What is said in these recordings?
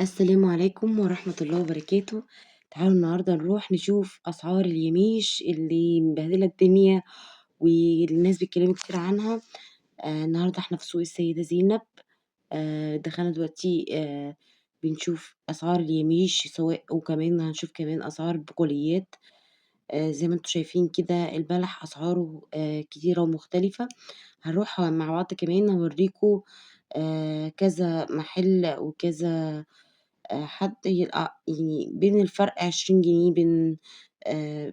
السلام عليكم ورحمة الله وبركاته. تعالوا النهاردة نروح نشوف أسعار اليميش اللي مبهدلة الدنيا والناس بيتكلموا كتير عنها. النهاردة احنا في سوق السيدة زينب. دخلنا دلوقتي بنشوف أسعار اليميش سواء، وكمان هنشوف كمان أسعار البقوليات. زي ما انتم شايفين كده البلح أسعاره كتيرة ومختلفة. هنروح مع بعض كمان أوريكم كذا محل وكذا حد يعني بين الفرق 20 جنيه،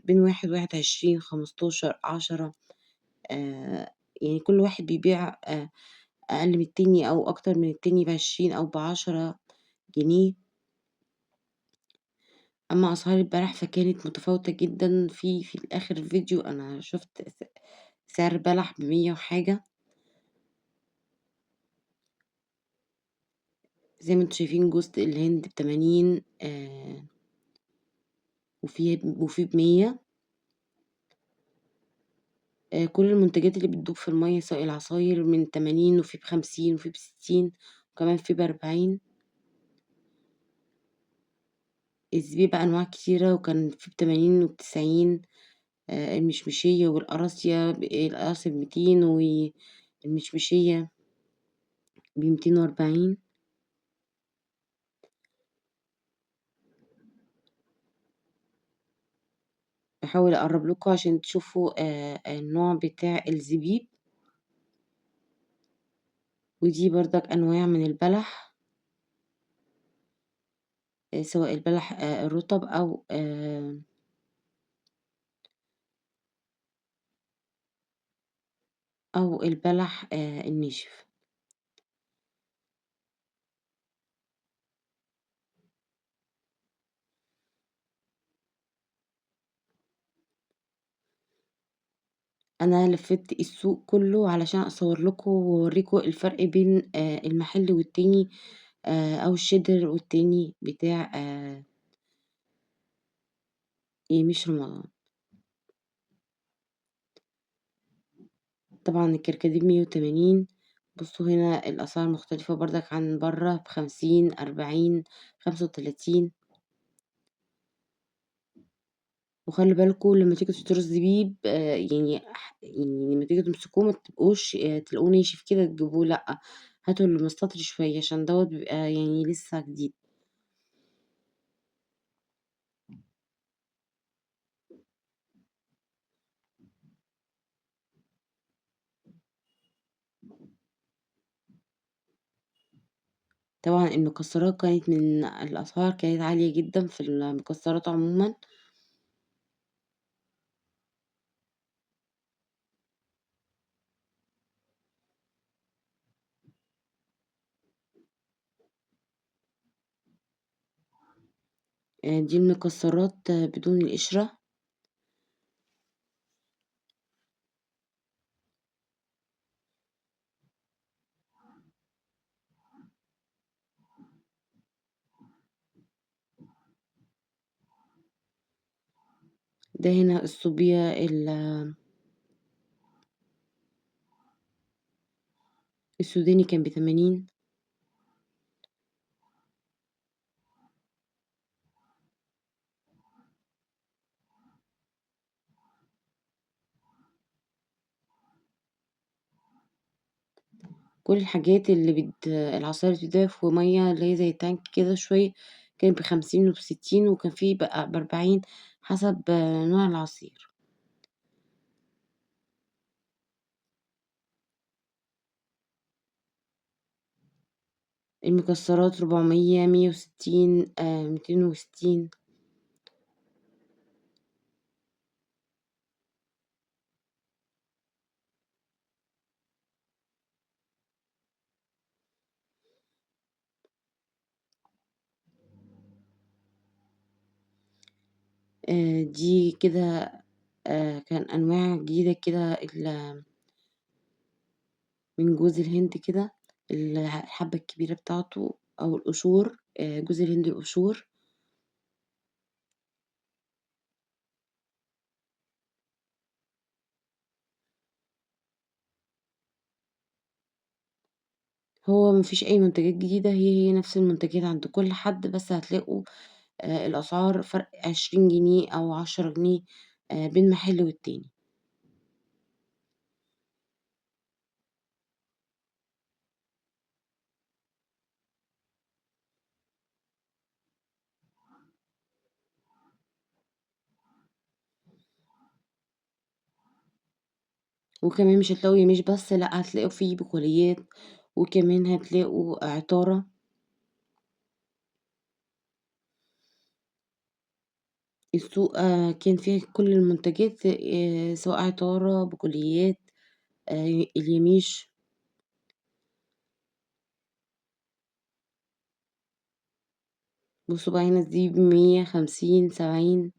بين واحد و21، 15، 10. يعني كل واحد بيبيع أقل من التاني أو أكتر من التاني ب20 أو ب10 جنيه. أما أسعار البلح فكانت متفاوتة جدًا. في الآخر الفيديو أنا شُفت سعر بلح ب100 وحاجة. زي ما أنتم شايفين جوز الهند ب80، وفي ب100. كل المنتجات اللي بتدوب في المَيّة سواء العصاير من 80، وفي ب50، وفي ب60، وكمان في ب40. الزبيب بقى أنواع كتيرة، وكان في ب80 وب90. المشمشية والقراصية القراصية ب200، والمشمشية ب240. باحاول أقرّب لكم عشان تشوفوا النوع بتاع الزبيب. ودي برضك أنواع من البلح، سواء البلح الرطب أو البلح الناشف. أنا لفّيت السوق كلّه علشان أصوّر لكم وأوريكم الفرق بين المحل والتاني، أو الشِدر والتاني بتاع يميش رمضان. طبعًا الكركديه ب180. بُصّوا هنا الأسعار مختلفة برضك عن برّه ب50، 40، 35. وخلّي بالكم لمّا تيجوا تشتروا الزبيب، يعني لمّا تيجوا تمسكوه ما تبقوش تلاقوه ناشف كده تجيبوه لأ، هاتوا اللي مستطري شوية عشان دوّة بيبقى يعني لسه جديد. طبعًا المكسرات كانت من الأسعار كانت عالية جدًا في المكسرات عمومًا. دي المكسرات بدون القشرة. ده هنا الصوبيا السوداني كان ب80. كل الحاجات اللي العصاير اللي بتتضاف في مَيّة اللي هي زي التانك كده شوية كانت ب50 وب60، وكان في بقى ب40 حسب نوع العصير. المكسرات 400، 160، 260. دي كده كان أنواع جديدة كده من جوز الهند كده، الحبّة الكبيرة بتاعته أو القشور، جوز الهند القشور. هو ما فيش أي منتجات جديدة، هي نفس المنتجات عند كل حد، بس هتلاقوا الأسعار فرق 20 جنيه أو 10 جنيه بين محل والتاني. وكمان مش هتلاقوا ياميش بس، لأ هتلاقوا فيه بقوليات، وكمان هتلاقوا عطارة. السوق كان فيه كل المنتجات، سواء عطارة، بقوليات، الياميش. بُصّوا بقى هنا دي ب100، 50، 70.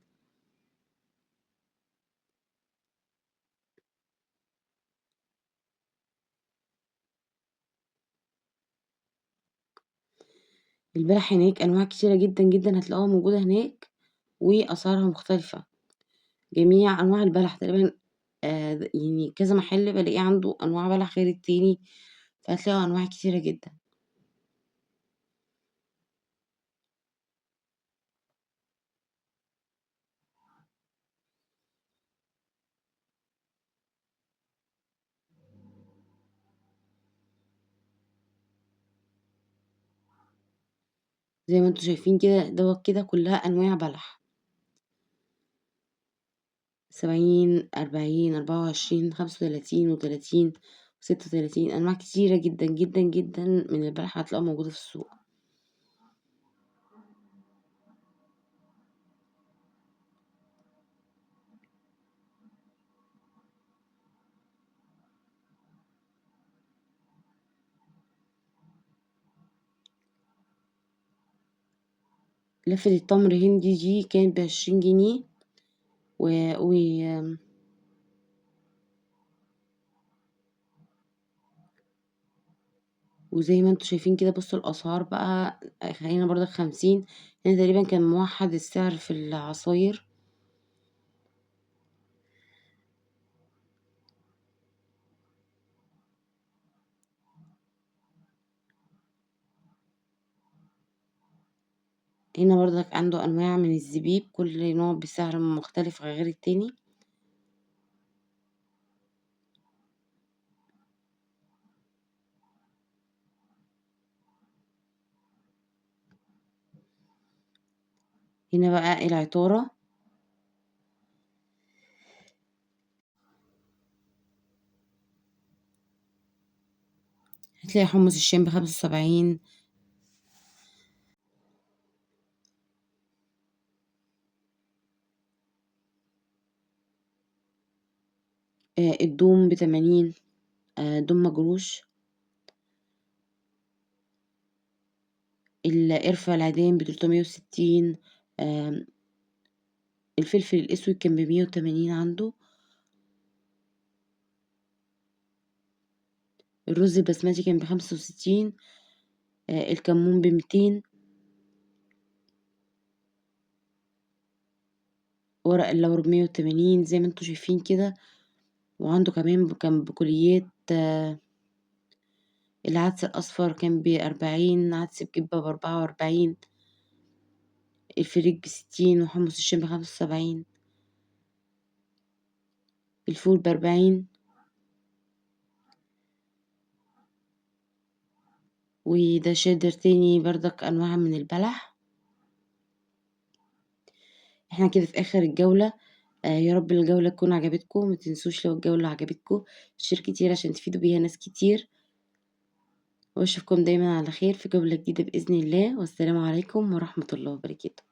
البلح هناك أنواع كتيرة جدًا، جدًا هتلاقوها موجودة هناك، وأسعارها مختلفة. جميع أنواع البلح تقريبًا، يعني كذا محل بالاقي عنده أنواع بلح غير التاني، فهتلاقوا أنواع كتيرة جدًا. زي ما أنتم شايفين كده دوّة كده كلّها أنواع بلح، 70، 40، 24، 35 و30 و36، أنواع كتيرة جدًا، جدًا، جدًا من البلح هتلاقوها موجودة في السوق. لفة التمر هندي دي كانت ب20 جنيه، و و وزي ما أنتم شايفين كده بُصّوا الأسعار بقى، هنا برضك 50، هنا تقريبًا كان موحّد السعر في العصاير. هنا برضك عنده أنواع من الزبيب، كل نوع بسعر مختلف غير التاني. هنا بقى العطارة، هتلاقي حمص الشام ب75. الدوم ب80، دوم مجروش. القرفة العادية ب360. آمم الفلفل الأسود كان ب180 عنده. الرز البسمتي كان ب65. الكمون ب200. ورق اللورا ب180 زي ما أنتم شايفين كده. وعنده كمان كان بقوليات، العدس الأصفر كان ب40، عدس بجبة ب44، الفريك ب60، وحمص الشام ب75، الفول ب40. وده شادر تاني برضك أنواع من البلح. إحنا كده في آخر الجولة. يا رب الجولة تكون عجبتكم، ما تنسوش لو الجولة عجبتكم تشتركوا كتير عشان تفيدوا بيها ناس كتير، وأشوفكم دايمًا على خير في جولة جديدة بإذن الله، والسلام عليكم ورحمة الله وبركاته.